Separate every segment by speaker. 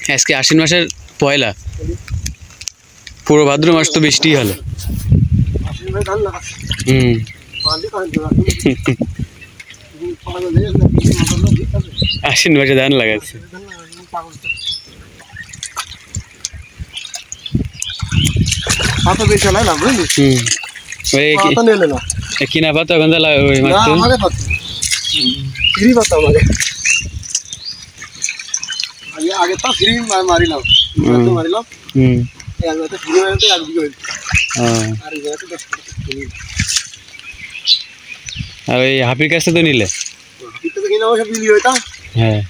Speaker 1: আজকে আশ্বিন মাসের পয়লা, পুরো ভাদ্র মাস তো বৃষ্টি হলো। আশ্বিন মাসে ধান লাগাচ্ছে। কিনা পাতা ওখান
Speaker 2: আগে তো ফ্রি মারিলাম মারিলাম
Speaker 1: আর ওই হাফির কাছে তো নিলে হ্যাঁ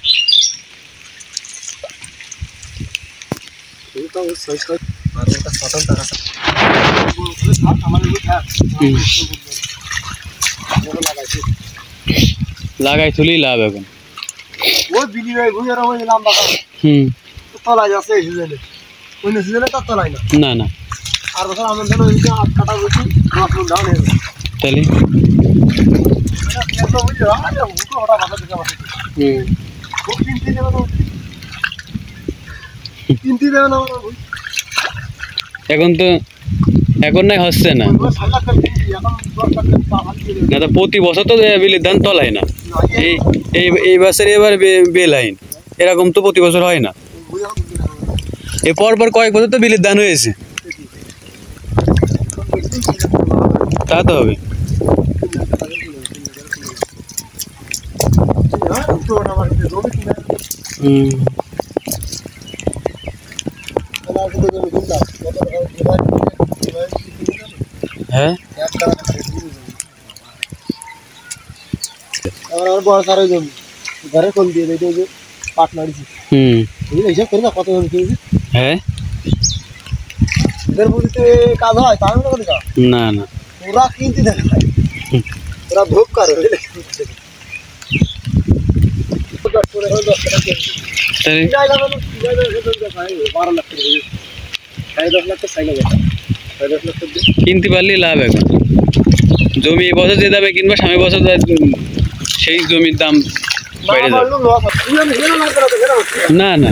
Speaker 1: লাগাই তুলি লাভ এখন না না তাহলে এখন তো এখন নাই হচ্ছে না, না তো প্রতি বছর তো বিলের ধান তলায় না, এই বছর এবার বেলাইন, এরকম তো প্রতি বছর হয় না। এই পরপর কয়েক বছর তো বিলের ধান হয়েছে, তা তো হবে। হ্যাঁ
Speaker 2: ঘরে কোন দিয়ে পাট মারিছি হিসাব করি না কত
Speaker 1: হ্যাঁ
Speaker 2: এদের বুঝতে কাজ হয় তা
Speaker 1: না না
Speaker 2: ওরা কিনতে দেয় ওরা ভোগ করে 12 লাখ
Speaker 1: কিনতে পারলে লাভ। এখন জমি এই বছর যে দামে কিনবো সামনের বছর সেই জমির দাম বাইরে যাবে। না না